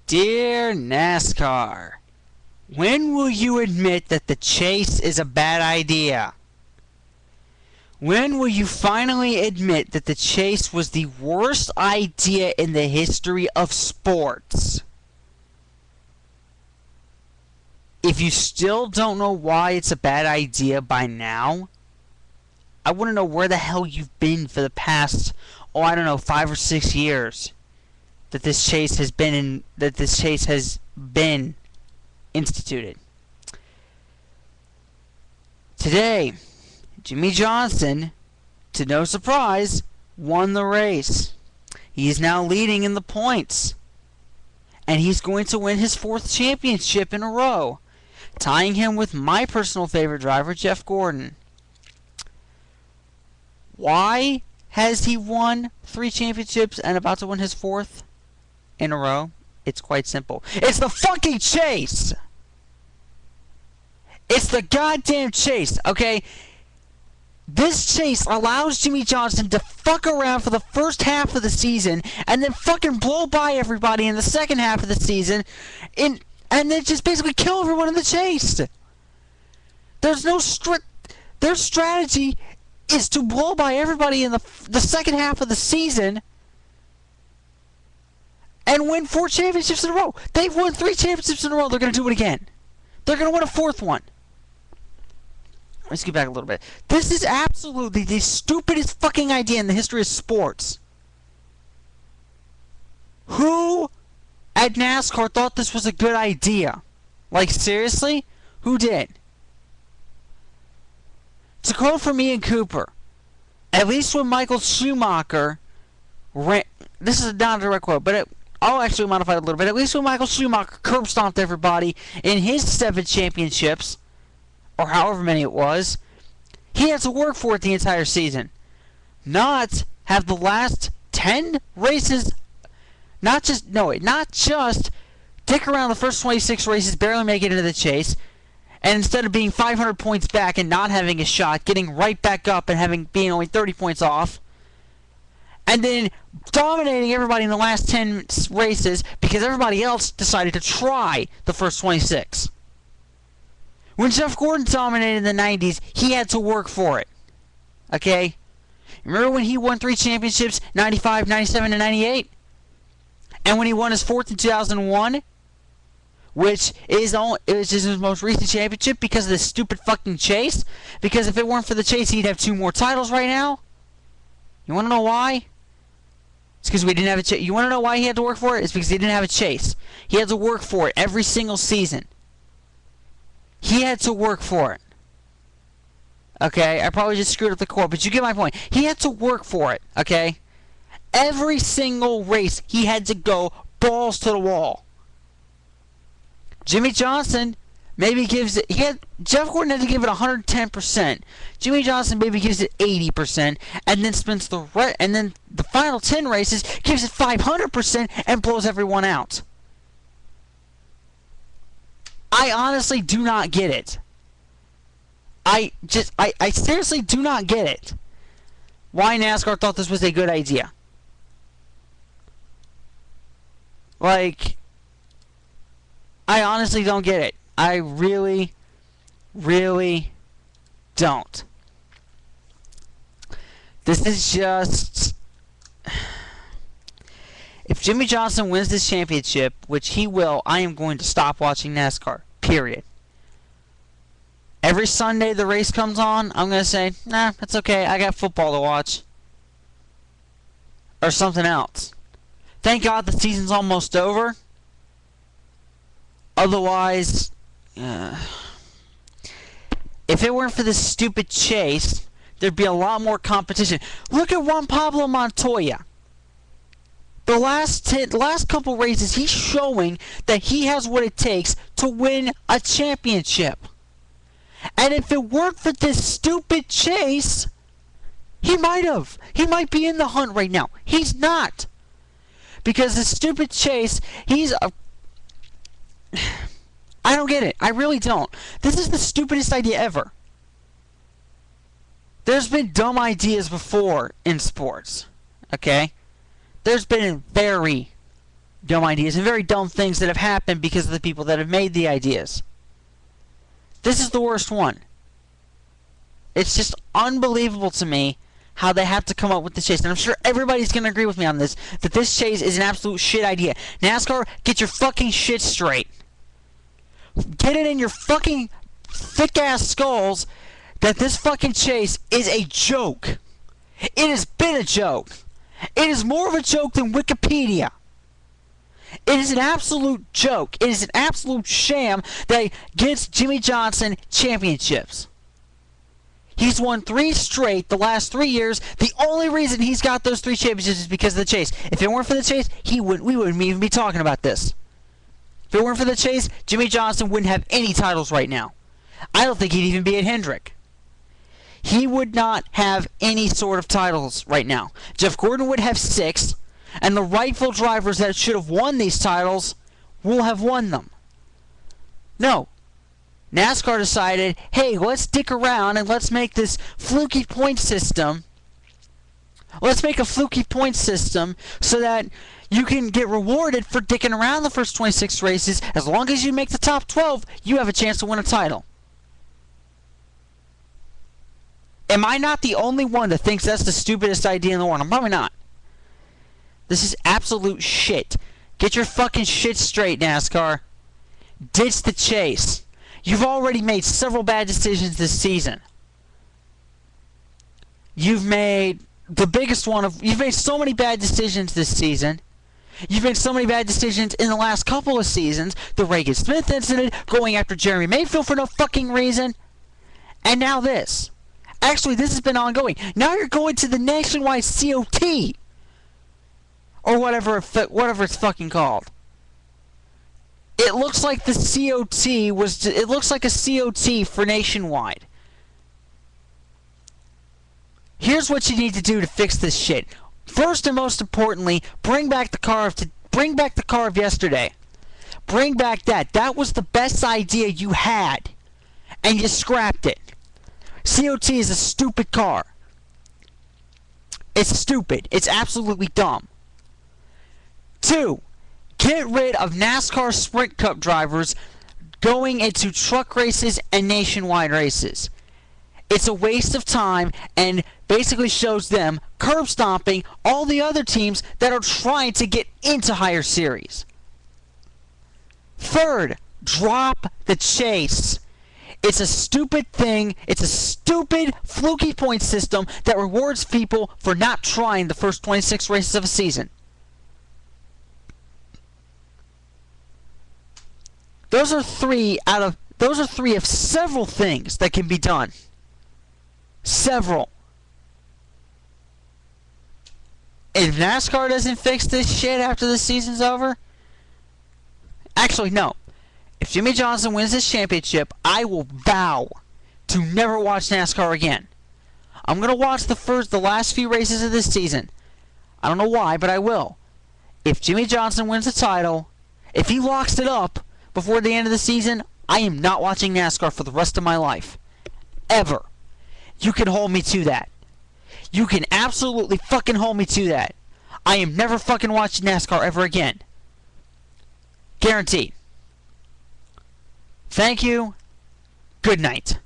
Dear NASCAR, when will you admit that the chase is a bad idea? When will you finally admit that the chase was the worst idea in the history of sports? If you still don't know why it's a bad idea by now, I want to know where the hell you've been for the past, 5 or 6 years that this chase has been instituted. Today, Jimmie Johnson, to no surprise, won the race. He is now leading in the points, and he's going to win his 4th championship in a row, tying him with my personal favorite driver, Jeff Gordon. Why has he won 3 championships and about to win his 4th in a row? It's quite simple. It's the fucking chase! It's the goddamn chase, okay? This chase allows Jimmie Johnson to fuck around for the first half of the season and then fucking blow by everybody in the second half of the season and then just basically kill everyone in the chase. There's no their strategy is to blow by everybody in the second half of the season and win 4 championships in a row. They've won 3 championships in a row. They're going to do it again. They're going to win a 4th one. Let's get back a little bit. This is absolutely the stupidest fucking idea in the history of sports. Who at NASCAR thought this was a good idea? Like, seriously? Who did? To quote from Ian Cooper, at least when Michael Schumacher ran... This is not a direct quote, but I'll actually modify it a little bit. At least when Michael Schumacher curb stomped everybody in his 7 championships, or however many it was, he had to work for it the entire season. Not have the last 10 races, not just dick around the first 26 races, barely make it into the chase, and instead of being 500 points back and not having a shot, getting right back up and being only 30 points off, and then dominating everybody in the last 10 races because everybody else decided to try the first 26. When Jeff Gordon dominated in the 90s, he had to work for it. Okay? Remember when he won 3 championships, 95, 97, and 98? And when he won his 4th in 2001, which is his most recent championship because of this stupid fucking chase? Because if it weren't for the chase, he'd have 2 more titles right now? You want to know why? It's because we didn't have a chase. You want to know why he had to work for it? It's because he didn't have a chase. He had to work for it every single season. He had to work for it. Okay? I probably just screwed up the quote, but you get my point. He had to work for it. Okay? Every single race, he had to go balls to the wall. Jimmie Johnson maybe gives it... Jeff Gordon had to give it 110%. Jimmie Johnson maybe gives it 80%, and then spends and then the final 10 races gives it 500% and blows everyone out. I honestly do not get it. I seriously do not get it. Why NASCAR thought this was a good idea. Like, I honestly don't get it. I really, really don't. This is just... If Jimmie Johnson wins this championship, which he will, I am going to stop watching NASCAR. Period. Every Sunday the race comes on, I'm going to say, nah, that's okay. I got football to watch. Or something else. Thank God the season's almost over. Otherwise, if it weren't for this stupid chase, there'd be a lot more competition. Look at Juan Pablo Montoya. The last couple races, he's showing that he has what it takes to win a championship. And if it weren't for this stupid chase, he might have. He might be in the hunt right now. He's not. Because the stupid chase, I don't get it. I really don't. This is the stupidest idea ever. There's been dumb ideas before in sports. Okay? There's been very, dumb ideas and very dumb things that have happened because of the people that have made the ideas. This is the worst one. It's just unbelievable to me how they have to come up with the chase. And I'm sure everybody's going to agree with me on this, that this chase is an absolute shit idea. NASCAR, get your fucking shit straight. Get it in your fucking thick-ass skulls that this fucking chase is a joke. It has been a joke. It is more of a joke than Wikipedia. It is an absolute joke. It is an absolute sham that gets Jimmie Johnson championships. He's won 3 straight the last 3 years. The only reason he's got those 3 championships is because of the chase. If it weren't for the chase, we wouldn't even be talking about this. If it weren't for the chase, Jimmie Johnson wouldn't have any titles right now. I don't think he'd even be at Hendrick. He would not have any sort of titles right now. Jeff Gordon would have 6, and the rightful drivers that should have won these titles will have won them. No. NASCAR decided, hey, let's dick around and let's make this fluky point system. Let's make a fluky point system so that you can get rewarded for dicking around the first 26 races. As long as you make the top 12, you have a chance to win a title. Am I not the only one that thinks that's the stupidest idea in the world? I'm probably not. This is absolute shit. Get your fucking shit straight, NASCAR. Ditch the chase. You've already made several bad decisions this season. You've made the biggest one of... You've made so many bad decisions this season. You've made so many bad decisions in the last couple of seasons. The Reagan Smith incident, going after Jeremy Mayfield for no fucking reason. And now this. Actually, this has been ongoing. Now you're going to the nationwide COT. Or whatever it's fucking called. It looks like the COT was... It looks like a COT for nationwide. Here's what you need to do to fix this shit. First and most importantly, bring back the car of yesterday. Bring back that. That was the best idea you had. And you scrapped it. COT is a stupid car. It's stupid. It's absolutely dumb. 2. Get rid of NASCAR Sprint Cup drivers going into truck races and nationwide races. It's a waste of time and basically shows them curb stomping all the other teams that are trying to get into higher series. 3rd, drop the chase. It's a stupid thing. It's a stupid, fluky point system that rewards people for not trying the first 26 races of a season. Those are three of several things that can be done. Several. If NASCAR doesn't fix this shit after the season's over... Actually, no. If Jimmie Johnson wins this championship, I will vow to never watch NASCAR again. I'm going to watch the last few races of this season. I don't know why, but I will. If Jimmie Johnson wins the title, if he locks it up before the end of the season, I am not watching NASCAR for the rest of my life. Ever. You can hold me to that. You can absolutely fucking hold me to that. I am never fucking watching NASCAR ever again. Guaranteed. Thank you. Good night.